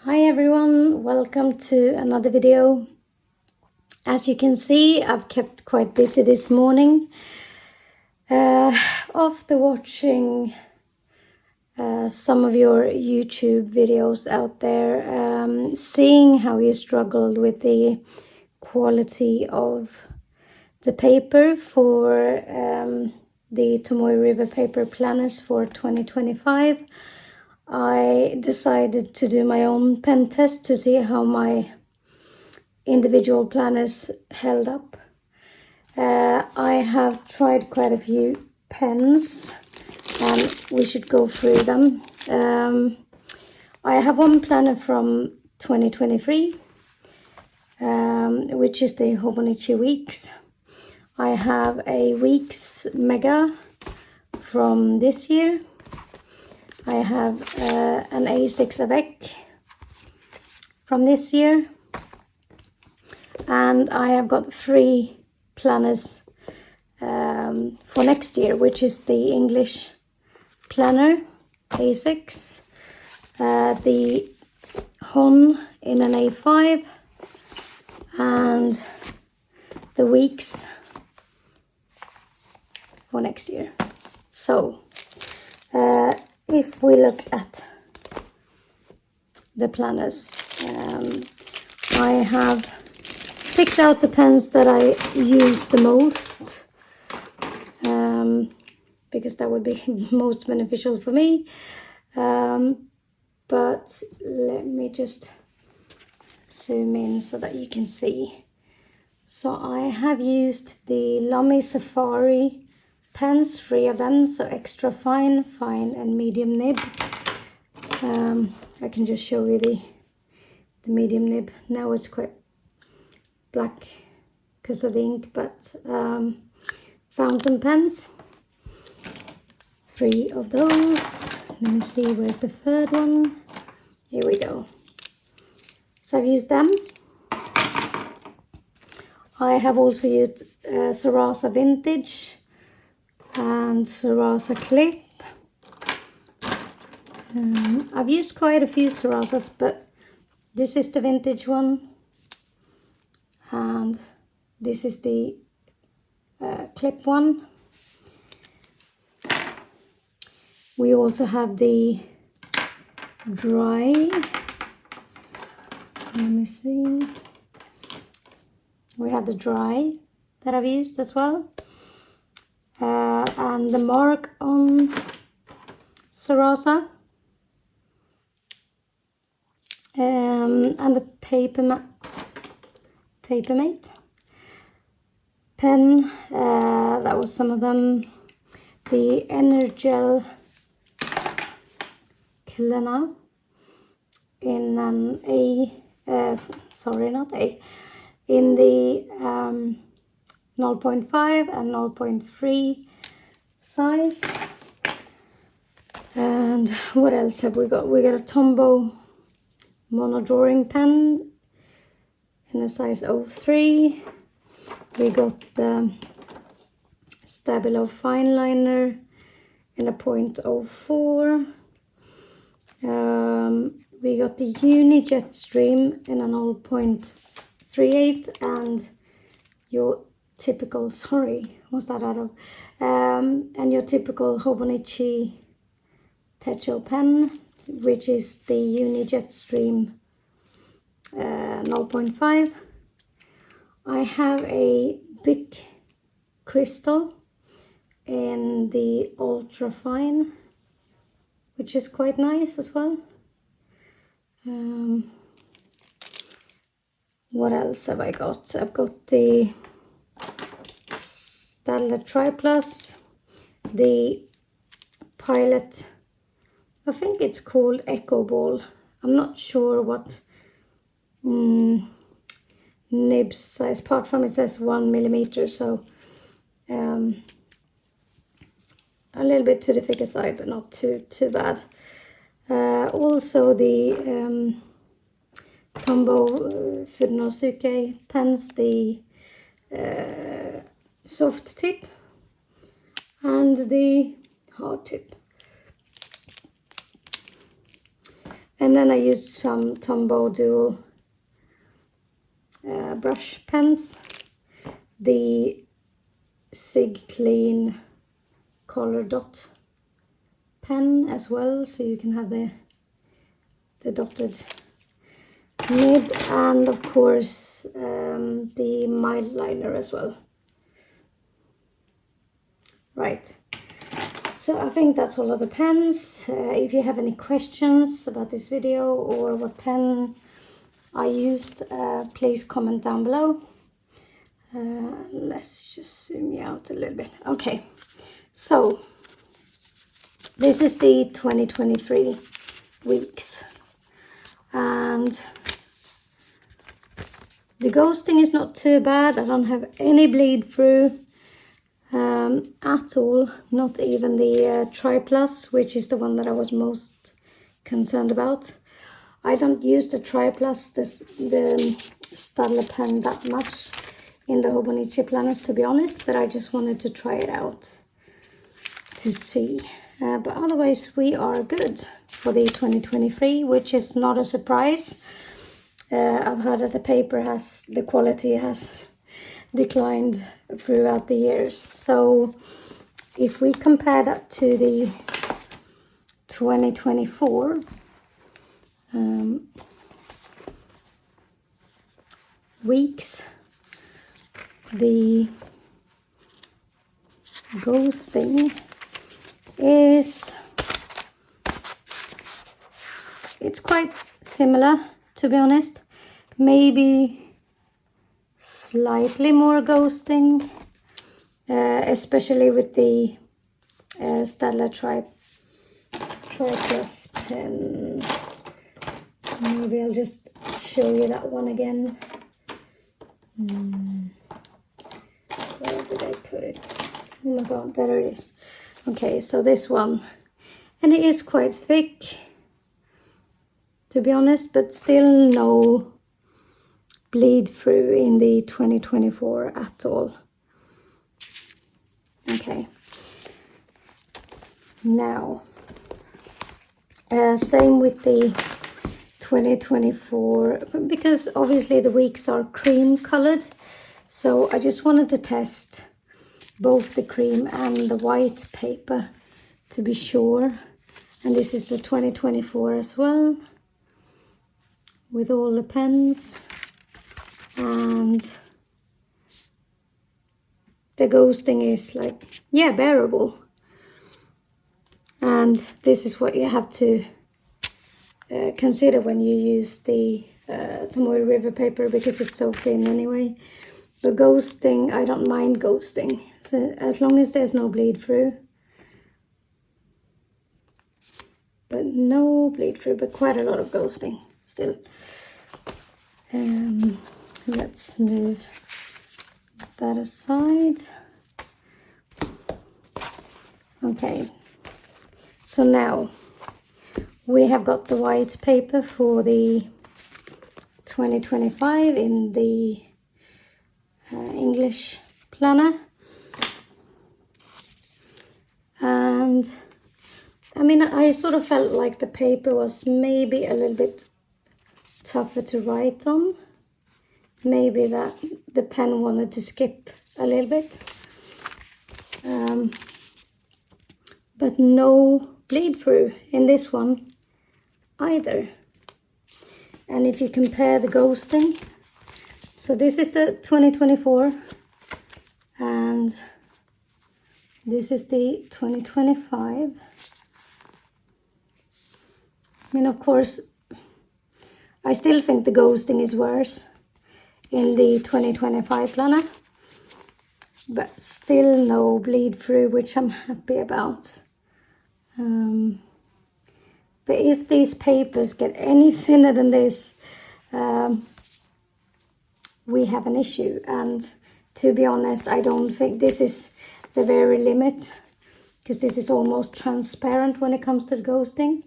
Hi everyone, welcome to another video. As you can see, I've kept quite busy this morning. After watching some of your YouTube videos out there, seeing how you struggled with the quality of the paper for the Tombow River paper planners for 2025, I decided to do my own pen test to see how my individual planners held up. I have tried quite a few pens and we should go through them. I have one planner from 2023, which is the Hobonichi Weeks. I have a Weeks Mega from this year. I have an A6 Avec from this year, and I have got 3 planners for next year, which is the English planner A6, the Hon in an A5, and the Weeks for next year. So if we look at the planners, I have picked out the pens that I use the most, because that would be most beneficial for me. But let me just zoom in so that you can see. So I have used the Lamy Safari pens, 3 of them, so extra fine, fine and medium nib. I can just show you the medium nib. Now it's quite black because of the ink, but fountain pens, 3 of those. Let me see, where's the 3rd one? Here we go. So I've used them. I have also used Sarasa Vintage and Sarasa Clip. I've used quite a few Sarasas, but this is the vintage one, and this is the clip one. We also have the dry. Let me see. We have the dry that I've used as well. And the mark on Sarasa, and the PaperMate pen, that was some of them. The EnerGel Clena in an in the 0.5 and 0.3 size. And what else have we got? We got a Tombow mono drawing pen in a size 03. We got the Stabilo Fineliner in a 0.04. We got the Uni Jetstream in a 0.38, and your typical, what's that out of? And your typical Hobonichi Techo pen, which is the Uni Jetstream 0.5. I have a big Cristal in the ultra fine, which is quite nice as well. What else have I got? I've got the Staedtler Triplus, the Pilot, I think it's called EcoBall. I'm not sure what nib size, apart from it says 1 millimeter, so a little bit to the thicker side, but not too bad. Also the Tombow Fudenosuke pens, the soft tip and the hard tip. And then I used some Tombow dual brush pens. The Sig Clean color dot pen as well, so you can have the dotted nib, and of course the Mildliner as well. Right, so I think that's all of the pens. If you have any questions about this video or what pen I used, please comment down below. Let's just zoom you out a little bit. Okay, so this is the 2023 weeks, and the ghosting is not too bad. I don't have any bleed through at all, not even the Triplus, which is the one that I was most concerned about. I don't use the Triplus, the Staedtler pen, that much in the Hobonichi planners, to be honest, but I just wanted to try it out to see. But otherwise we are good for the 2023, which is not a surprise. I've heard that the quality has declined throughout the years. So if we compare that to the 2024, weeks, the ghosting is, it's quite similar, to be honest. Maybe slightly more ghosting, especially with the Staedtler Triplus pen. Maybe I'll just show you that one again. Where did I put it? Oh my god, there it is. Okay, so this one, and it is quite thick, to be honest, but still no bleed through in the 2024 at all. Okay, now same with the 2024, because obviously the weeks are cream colored, so I just wanted to test both the cream and the white paper to be sure. And this is the 2024 as well, with all the pens, and the ghosting is like, yeah, bearable. And this is what you have to consider when you use the Tombow river paper, because it's so thin anyway. The ghosting, I don't mind ghosting, so as long as there's no bleed through. But no bleed through, but quite a lot of ghosting still. Let's move that aside. Okay, so now we have got the white paper for the 2025 in the English planner, and I mean, I sort of felt like the paper was maybe a little bit tougher to write on. Maybe that the pen wanted to skip a little bit, but no bleed through in this one either. And if you compare the ghosting, so this is the 2024 and this is the 2025. I mean, of course, I still think the ghosting is worse in the 2025 planner, but still no bleed through, which I'm happy about. But if these papers get any thinner than this, we have an issue. And to be honest, I don't think this is the very limit, because this is almost transparent when it comes to the ghosting.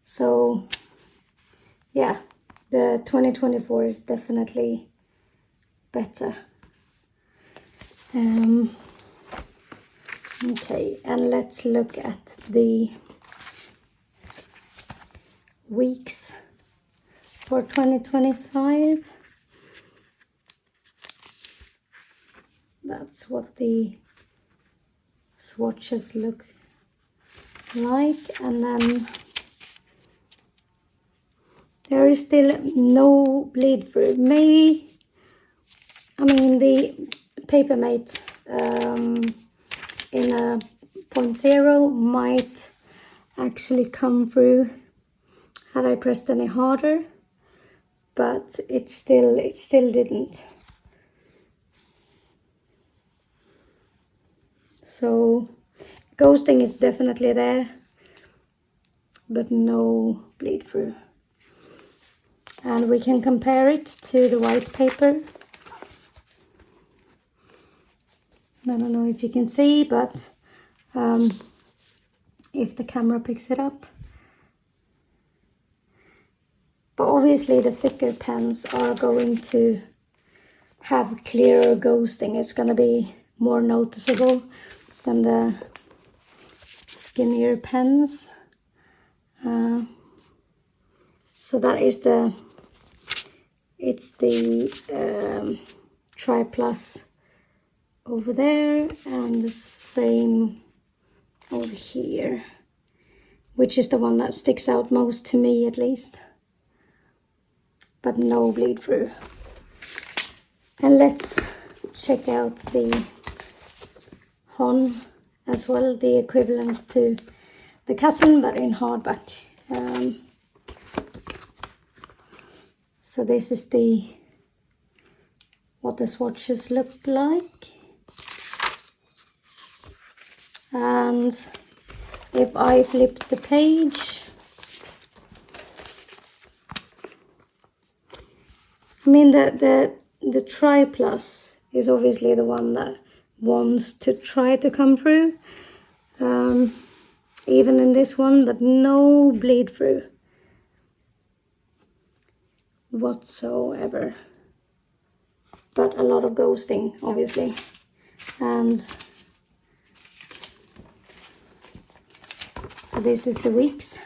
So yeah, the 2024 is definitely better. Okay, and let's look at the weeks for 2025. That's what the swatches look like. And then there is still no bleed through. Maybe, I mean, the PaperMate in a 0.0 might actually come through had I pressed any harder, but it still didn't. So ghosting is definitely there, but no bleed through. And we can compare it to the white paper. I don't know if you can see, but if the camera picks it up. But obviously the thicker pens are going to have clearer ghosting. It's going to be more noticeable than the skinnier pens. So that is the Triplus over there, and the same over here, which is the one that sticks out most to me at least, but no bleed through. And let's check out the Hon as well, the equivalence to the cousin but in hardback. So this is what the swatches look like. And if I flip the page, I mean the Triplus is obviously the one that wants to try to come through, even in this one, but no bleed through whatsoever, but a lot of ghosting obviously. And so this is the weeks.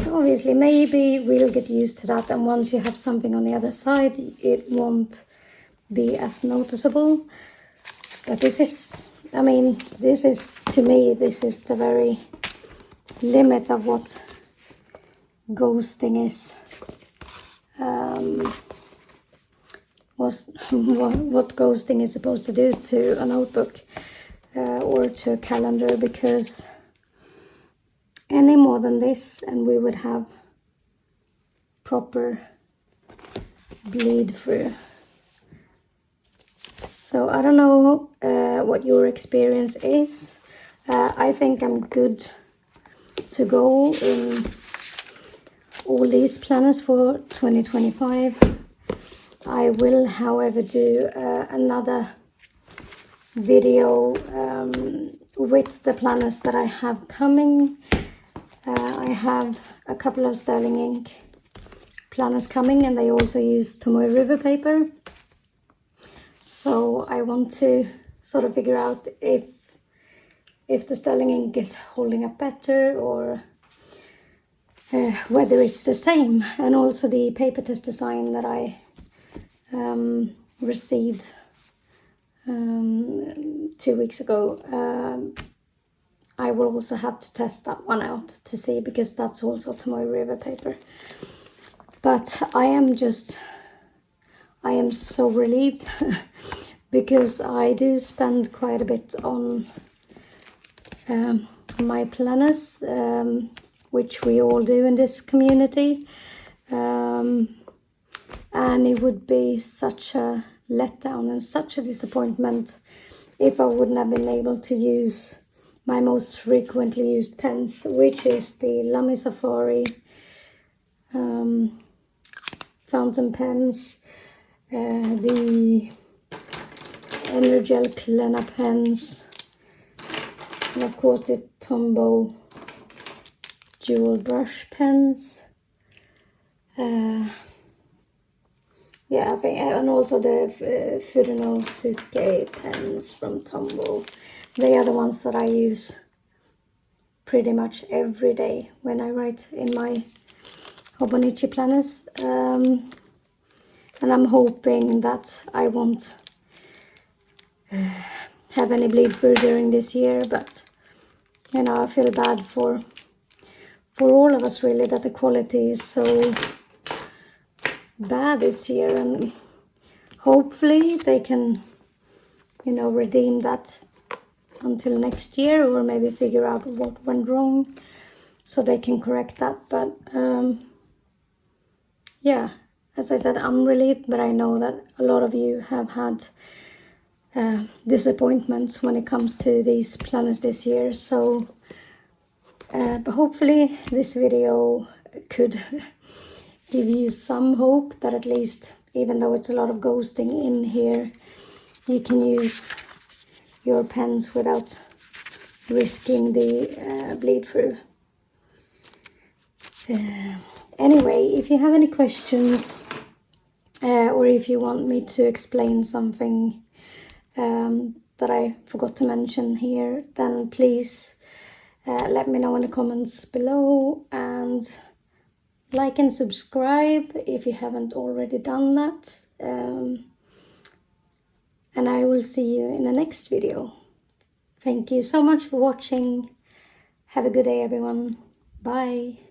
So obviously maybe we'll get used to that, and once you have something on the other side it won't be as noticeable. But this is, I mean, this is, to me, this is the very limit of what ghosting is. What ghosting is supposed to do to a notebook or to a calendar, because any more than this and we would have proper bleed through. So I don't know what your experience is. I think I'm good to go in all these planners for 2025. I will, however, do another video with the planners that I have coming. I have a couple of Sterling Ink planners coming, and they also use Tombow River paper. So I want to sort of figure out if the Sterling Ink is holding up better, or whether it's the same. And also the paper test design that I received 2 weeks ago. I will also have to test that one out to see, because that's also Tombow River paper. But I am so relieved because I do spend quite a bit on my planners, which we all do in this community. And it would be such a letdown and such a disappointment if I wouldn't have been able to use my most frequently used pens, which is the Lamy Safari fountain pens, the EnerGel Clena pens, and of course the Tombow dual brush pens. Yeah, I think, and also the Fudenosuke pens from Tombow. they are the ones that I use pretty much every day when I write in my Hobonichi planners. And I'm hoping that I won't have any bleed through during this year, but you know, I feel bad for all of us really, that the quality is so bad this year, and hopefully they can, you know, redeem that until next year, or maybe figure out what went wrong so they can correct that. But yeah, as I said, I'm relieved, but I know that a lot of you have had disappointments when it comes to these planners this year. So but hopefully this video could give you some hope that at least, even though it's a lot of ghosting in here, you can use your pens without risking the bleed through. Anyway, if you have any questions or if you want me to explain something that I forgot to mention here, then please let me know in the comments below, and like and subscribe if you haven't already done that. And I will see you in the next video. Thank you so much for watching. Have a good day, everyone. Bye.